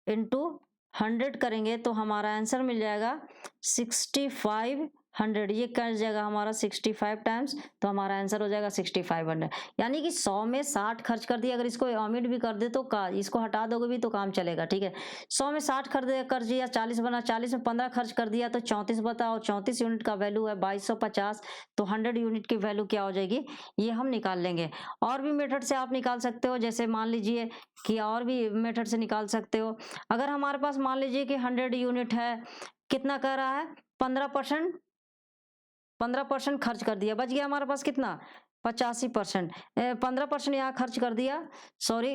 इंटू 100 करेंगे तो हमारा आंसर मिल जाएगा 6500। ये कर जाएगा हमारा 65 टाइम्स, तो हमारा आंसर हो जाएगा 6500। यानी कि 100 में 60 खर्च कर दिया, अगर इसको ओमिट भी कर दे तो इसको हटा दोगे भी तो काम चलेगा। ठीक है, 100 में 60 कर दिया, 40 बना, 40 में 15 खर्च कर दिया तो 34 बताओ, 34 यूनिट का वैल्यू है 2250, तो 100 यूनिट की वैल्यू क्या हो जाएगी ये हम निकाल लेंगे। और भी मेथड से आप निकाल सकते हो, जैसे मान लीजिए कि और भी मेथड से निकाल सकते हो। अगर हमारे पास मान लीजिए कि 100 यूनिट है, कितना कह रहा है 15% खर्च कर दिया, बच गया हमारे पास कितना 85%। 15% यहाँ खर्च कर दिया, सॉरी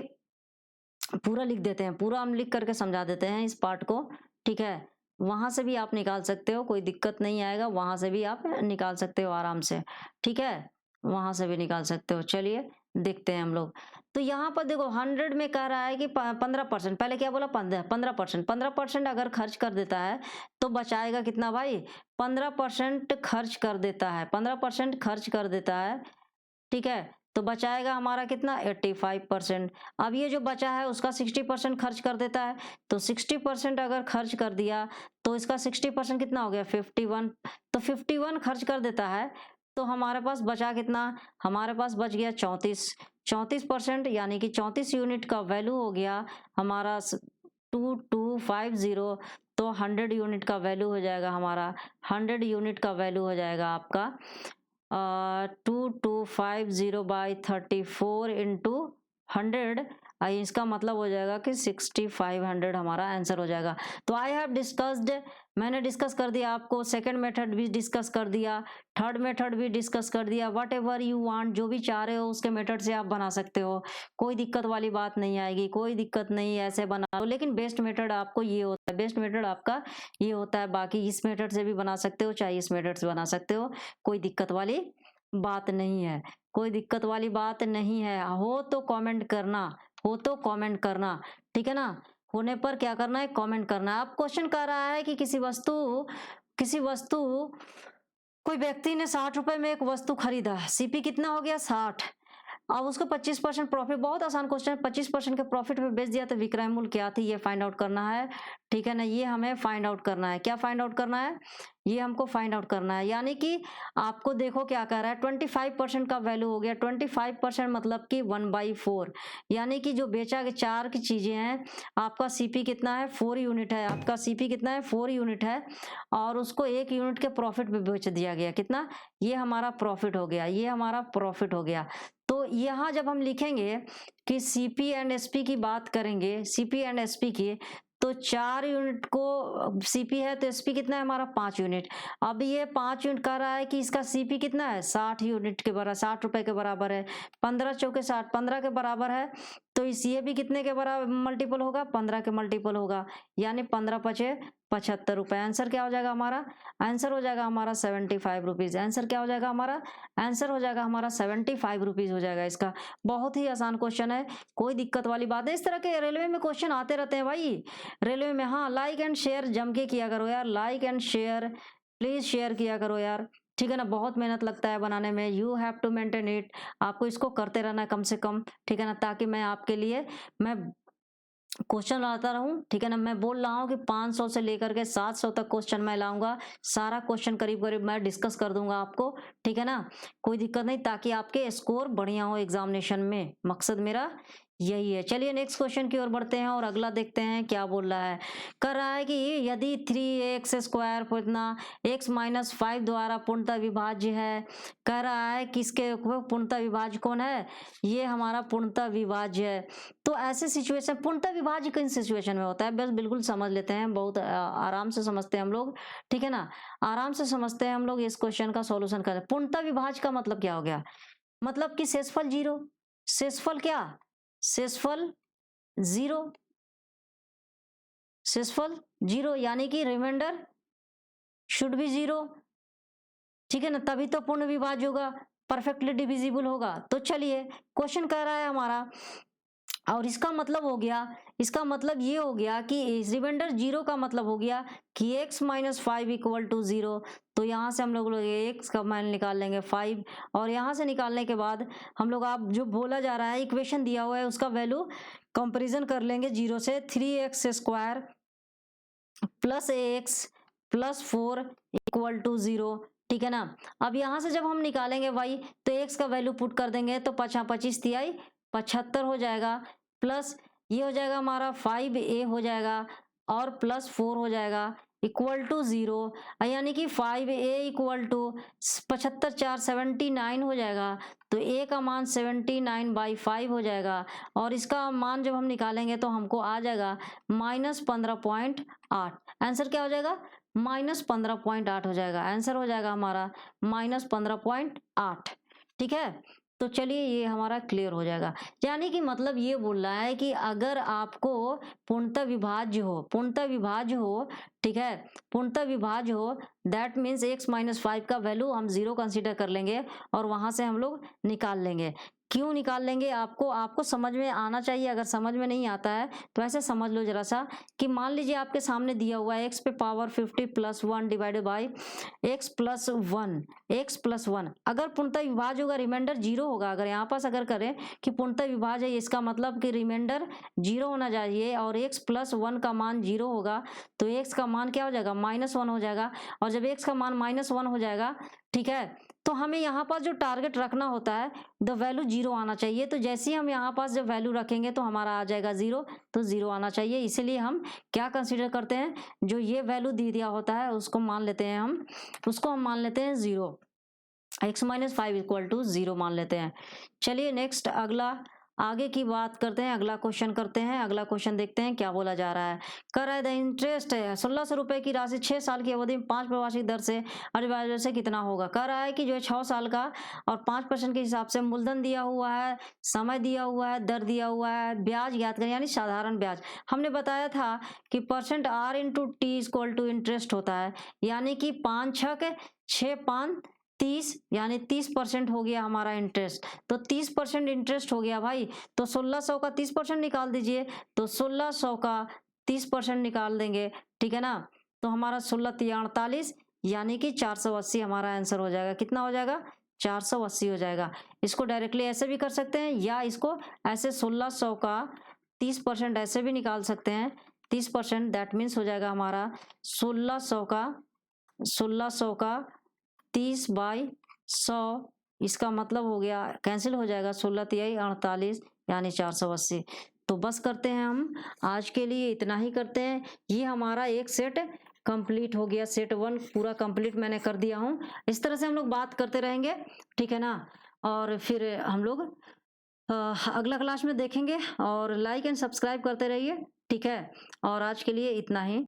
पूरा लिख देते हैं, पूरा हम लिख करके समझा देते हैं इस पार्ट को। ठीक है, वहां से भी आप निकाल सकते हो, कोई दिक्कत नहीं आएगा, वहां से भी आप निकाल सकते हो आराम से। ठीक है, वहां से भी निकाल सकते हो। चलिए देखते हैं हम लोग। तो यहाँ पर देखो 100 में कह रहा है कि 15%, पहले क्या बोला 15%, 15% अगर खर्च कर देता है तो बचाएगा कितना भाई 15% खर्च कर देता है, 15% खर्च कर देता है। ठीक है, तो बचाएगा हमारा कितना 85%। अब ये जो बचा है उसका 60% खर्च कर देता है, तो 60% अगर खर्च कर दिया तो इसका 60% कितना हो गया 51, तो 51 खर्च कर देता है, तो हमारे पास बचा कितना, हमारे पास बच गया 34%, यानी कि 34 यूनिट का वैल्यू हो गया हमारा 2250। तो 100 यूनिट का वैल्यू हो जाएगा हमारा, 100 यूनिट का वैल्यू हो जाएगा आपका 2250 बाई 34 इंटू 100। इसका मतलब हो जाएगा कि 6500 हमारा आंसर हो जाएगा। तो आई हैव डिस्कस्ड, मैंने डिस्कस कर दिया आपको, सेकंड मेथड भी डिस्कस कर दिया, थर्ड मेथड भी डिस्कस कर दिया। वट एवर यू वांट, जो भी चाह रहे हो उसके मेथड से आप बना सकते हो, कोई दिक्कत वाली बात नहीं आएगी, कोई दिक्कत नहीं, ऐसे बना लो। लेकिन बेस्ट मेथड आपको ये होता है, बेस्ट मेथड आपका ये होता है। बाकी इस मेथड से भी बना सकते हो, चाहे इस मेथड से बना सकते हो, कोई दिक्कत वाली बात नहीं है, कोई दिक्कत वाली बात नहीं है। हो तो कमेंट करना, हो तो कमेंट करना, ठीक है ना, होने पर क्या करना है कमेंट करना है। अब क्वेश्चन कर रहा है कि किसी वस्तु कोई व्यक्ति ने 60 रुपए में एक वस्तु खरीदा, सीपी कितना हो गया 60, अब उसको 25% प्रॉफिट, बहुत आसान क्वेश्चन है, 25% के प्रॉफिट पे बेच दिया तो विक्रय मूल्य क्या थी ये फाइंड आउट करना है। ठीक है ना, ये हमें फाइंड आउट करना है। क्या फाइंड आउट करना है, ये हमको फाइंड आउट करना है। यानी कि आपको देखो क्या कह रहा है 25% का वैल्यू हो गया, 25% मतलब कि 1/4, यानी कि जो बेचा के 4 की चीजें हैं, आपका सीपी कितना है 4 यूनिट है, आपका सीपी कितना है 4 यूनिट है, और उसको 1 यूनिट के प्रॉफिट पे बेच दिया गया, कितना, ये हमारा प्रॉफिट हो गया, ये हमारा प्रॉफिट हो गया। तो यहाँ जब हम लिखेंगे कि सीपी एंड एसपी की बात करेंगे, सीपी एंड एसपी की, तो 4 यूनिट को सीपी है तो एसपी कितना है हमारा 5 यूनिट। अब ये 5 यूनिट कह रहा है कि इसका सीपी कितना है 60 यूनिट के बराबर, 60 रुपए के बराबर है, 15 चौके 60, 15 के बराबर है, तो इस ये भी कितने के बराबर मल्टीपल होगा 15 के मल्टीपल होगा, यानी 15 पचे 75 रुपए। आंसर क्या हो जाएगा हमारा, आंसर हो जाएगा हमारा 75 रुपीज। आंसर क्या हो जाएगा हमारा, आंसर हो जाएगा हमारा 75 रुपीज हो जाएगा इसका। बहुत ही आसान क्वेश्चन है, कोई दिक्कत वाली बात है। इस तरह के रेलवे में क्वेश्चन आते रहते हैं भाई, रेलवे में। हाँ, लाइक एंड शेयर जम के किया करो यार, like and share please share किया करो यार, ठीक है ना, बहुत मेहनत लगता है बनाने में, you have to maintain it, आपको इसको करते रहना है कम से कम, ठीक है ना, ताकि मैं आपके लिए मैं क्वेश्चन लाता रहूं, ठीक है ना। मैं बोल रहा हूं कि 500 से लेकर के 700 तक क्वेश्चन मैं लाऊंगा, सारा क्वेश्चन करीब करीब मैं डिस्कस कर दूंगा आपको, ठीक है ना, कोई दिक्कत नहीं, ताकि आपके स्कोर बढ़िया हो एग्जामिनेशन में, मकसद मेरा यही है। चलिए नेक्स्ट क्वेश्चन की ओर बढ़ते हैं और अगला देखते हैं क्या बोल रहा है। कर रहा है कि यदि 3x² इतना x-5 द्वारा पूर्णतः विभाज्य है, कह रहा है किसके पूर्णतः विभाज्य कौन है, ये हमारा पूर्णतः विभाज्य है। तो ऐसे सिचुएशन, पूर्णतः विभाज्य किन सिचुएशन में होता है, बस बिल्कुल समझ लेते हैं, बहुत आराम से समझते हैं हम लोग, ठीक है ना, आराम से समझते हैं हम लोग, इस क्वेश्चन का सॉल्यूशन करते हैं। पूर्णतः विभाज्य का मतलब क्या हो गया, मतलब कि शेषफल जीरो, शेषफल क्या, शेषफल जीरो, शेषफल जीरो, यानी कि रिमाइंडर शुड बी जीरो, ठीक है ना, तभी तो पूर्ण विभाज्य होगा, परफेक्टली डिविजिबल होगा। तो चलिए क्वेश्चन कह रहा है हमारा, और इसका मतलब हो गया, इसका मतलब ये हो गया कि रिमाइंडर जीरो का मतलब हो गया कि x-5 इक्वल टू जीरो। तो यहाँ से हम लोग x का मान निकाल लेंगे 5, और यहाँ से निकालने के बाद हम लोग, आप जो बोला जा रहा है इक्वेशन दिया हुआ है उसका वैल्यू कंपैरिजन कर लेंगे जीरो से, 3x² plus ax plus 4 equal to zero, ठीक है ना। अब यहाँ से जब हम निकालेंगे y, तो x का वैल्यू पुट कर देंगे, तो 25 तिहाई 75 हो जाएगा, प्लस ये हो जाएगा हमारा 5a हो जाएगा, और प्लस 4 हो जाएगा इक्वल टू जीरो, यानी कि 5a इक्वल टू 75 4 79 हो जाएगा। तो a का मान 79/5 हो जाएगा, और इसका मान जब हम निकालेंगे तो हमको आ जाएगा -15.8। आंसर क्या हो जाएगा, -15.8 हो जाएगा, आंसर हो जाएगा हमारा -15.8, ठीक है। तो चलिए ये हमारा क्लियर हो जाएगा, यानी कि मतलब ये बोल रहा है कि अगर आपको पूर्णतः विभाज्य हो, पूर्णतः विभाज्य हो, ठीक है, पूर्णतः विभाज्य हो, दैट मीन्स x-5 का वैल्यू हम जीरो कंसीडर कर लेंगे, और वहां से हम लोग निकाल लेंगे। क्यों निकाल लेंगे, आपको समझ में आना चाहिए, अगर समझ में नहीं आता है तो ऐसे समझ लो जरा सा, कि मान लीजिए आपके सामने दिया हुआ है x पे power 50 plus 1 divided by x plus 1, अगर पूर्णतः विभाज्य होगा, रिमाइंडर जीरो होगा, अगर यहाँ पास अगर करें कि पूर्णतः विभाज्य है, इसका मतलब कि रिमाइंडर जीरो होना चाहिए, और x प्लस 1 का मान जीरो होगा, तो x का मान क्या हो जाएगा, -1 हो जाएगा, और जब x का मान -1 हो जाएगा, ठीक है, तो हमें यहाँ पास जो टारगेट रखना होता है, द वैल्यू जीरो आना चाहिए। तो जैसे ही हम यहाँ पास जब वैल्यू रखेंगे तो हमारा आ जाएगा जीरो, तो जीरो आना चाहिए, इसीलिए हम क्या कंसीडर करते हैं, जो ये वैल्यू दे दिया होता है उसको मान लेते हैं हम, उसको हम मान लेते हैं zero, x-5 equal to zero मान लेते हैं। चलिए नेक्स्ट अगला आगे की बात करते हैं, अगला क्वेश्चन करते हैं, अगला क्वेश्चन देखते हैं क्या बोला जा रहा है। कर रहा है द इंटरेस्ट है 1600 रुपए की राशि 6 साल की अवधि में 5% दर से अनिवार्य से कितना होगा। कह रहा है कि जो 6 साल का और 5% के हिसाब से मूलधन दिया हुआ है, समय दिया हुआ है, दर दिया हुआ है, ब्याज ज्ञात करें, यानी साधारण ब्याज। हमने बताया था कि percent R into T equal to interest होता है, यानी कि 5 6 6 5 30, यानी 30% हो गया हमारा इंटरेस्ट। तो 30% इंटरेस्ट हो गया भाई, तो 1600 का 30% निकाल दीजिए, तो 1600 का 30% निकाल देंगे, ठीक है ना, तो हमारा 16×3 = 48, यानी कि 480 हमारा आंसर हो जाएगा। कितना हो जाएगा, 480 हो जाएगा। इसको डायरेक्टली ऐसे भी कर सकते हैं, या इसको ऐसे 1600 का 30% ऐसे भी निकाल सकते हैं, 30%, दैट मीन्स हो जाएगा हमारा 1600 का 30/100, इसका मतलब हो गया, कैंसिल हो जाएगा, 16×3 = 48, यानी 480। तो बस करते हैं हम आज के लिए इतना ही करते हैं। ये हमारा एक सेट कंप्लीट हो गया, सेट 1 पूरा कंप्लीट मैंने कर दिया हूँ। इस तरह से हम लोग बात करते रहेंगे, ठीक है ना, और फिर हम लोग अगला क्लास में देखेंगे, और लाइक एंड सब्सक्राइब करते रहिए, ठीक है। और आज के लिए इतना ही।